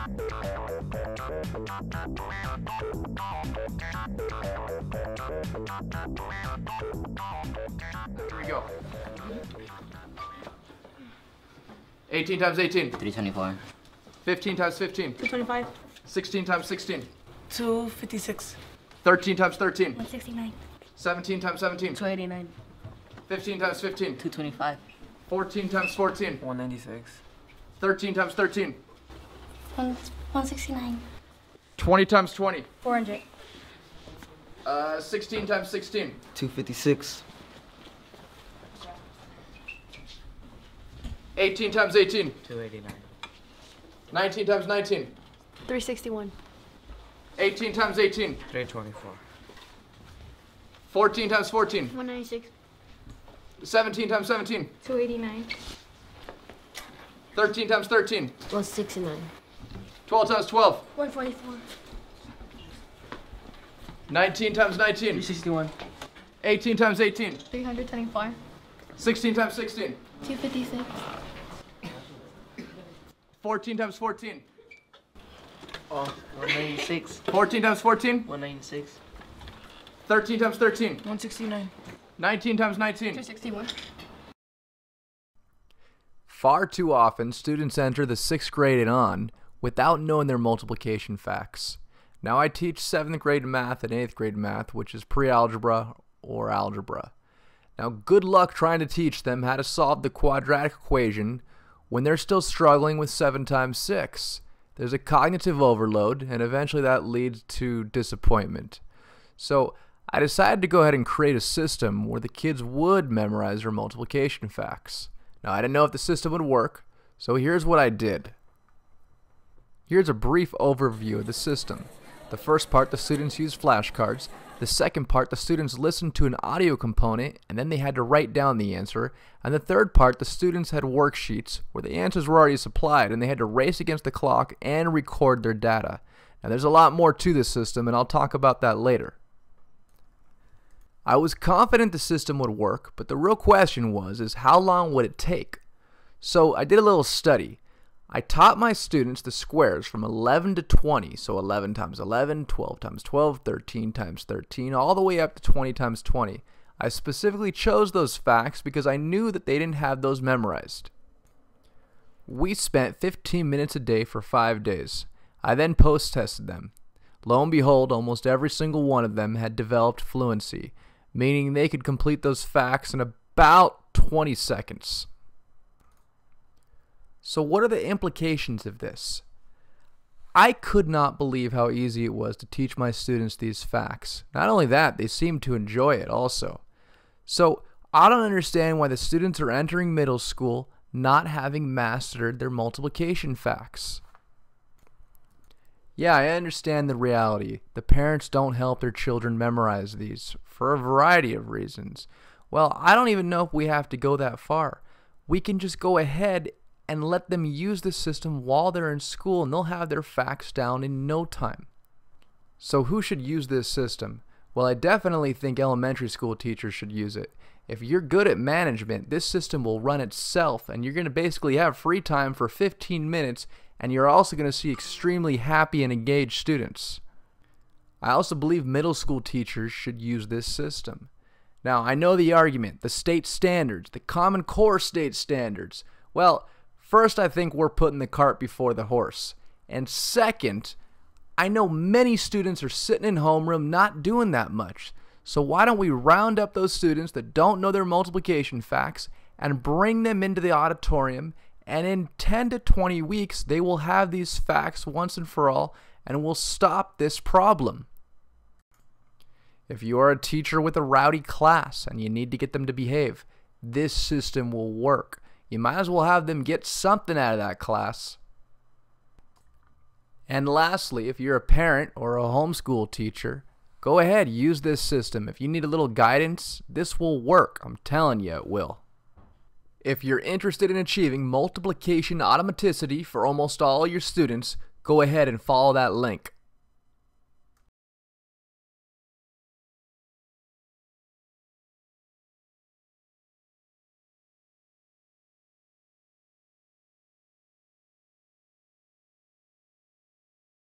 Here we go. 18 times 18. 324. 15 times 15. 225. 16 times 16. 256. 13 times 13. 169. 17 times 17. 289. 15 times 15. 225. 14 times 14. 196. 13 times 13. 169. 20 times 20. 400. 16 times 16. 256. 18 times 18. 289. 19 times 19. 361. 18 times 18. 324. 14 times 14. 196. 17 times 17. 289. 13 times 13. 169. 12 times 12. 144. 19 times 19. 361. 18 times 18. 324. 16 times 16. 256. 14 times 14. Oh, 196. 14 times 14. 196. 13 times 13. 169. 19 times 19. 261. Far too often, students enter the 6th grade and on without knowing their multiplication facts. Now I teach 7th grade math and 8th grade math, which is pre-algebra or algebra. Now good luck trying to teach them how to solve the quadratic equation when they're still struggling with 7 times 6. There's a cognitive overload, and eventually that leads to disappointment. So I decided to go ahead and create a system where the kids would memorize their multiplication facts. Now I didn't know if the system would work, so here's what I did. Here's a brief overview of the system. The first part, the students used flashcards. The second part, the students listened to an audio component and then they had to write down the answer. And the third part, the students had worksheets where the answers were already supplied and they had to race against the clock and record their data. Now there's a lot more to this system and I'll talk about that later. I was confident the system would work, but the real question was how long would it take? So I did a little study. I taught my students the squares from 11 to 20, so 11 times 11, 12 times 12, 13 times 13, all the way up to 20 times 20. I specifically chose those facts because I knew that they didn't have those memorized. We spent 15 minutes a day for 5 days. I then post-tested them. Lo and behold, almost every single one of them had developed fluency, meaning they could complete those facts in about 20 seconds. So what are the implications of this? I could not believe how easy it was to teach my students these facts. Not only that, they seemed to enjoy it also. So I don't understand why the students are entering middle school not having mastered their multiplication facts. Yeah, I understand the reality. The parents don't help their children memorize these for a variety of reasons. Well, I don't even know if we have to go that far. We can just go ahead and let them use the system while they're in school and they'll have their facts down in no time. So who should use this system? Well, I definitely think elementary school teachers should use it. If you're good at management, this system will run itself and you're going to basically have free time for 15 minutes and you're also going to see extremely happy and engaged students. I also believe middle school teachers should use this system. Now, I know the argument, the state standards, the Common Core state standards. Well, first, I think we're putting the cart before the horse. And second, I know many students are sitting in homeroom not doing that much. So why don't we round up those students that don't know their multiplication facts and bring them into the auditorium, and in 10 to 20 weeks, they will have these facts once and for all, and we'll stop this problem. If you are a teacher with a rowdy class and you need to get them to behave, this system will work. You might as well have them get something out of that class. And lastly, if you're a parent or a homeschool teacher, go ahead, use this system. If you need a little guidance, this will work. I'm telling you it will. If you're interested in achieving multiplication automaticity for almost all your students, go ahead and follow that link.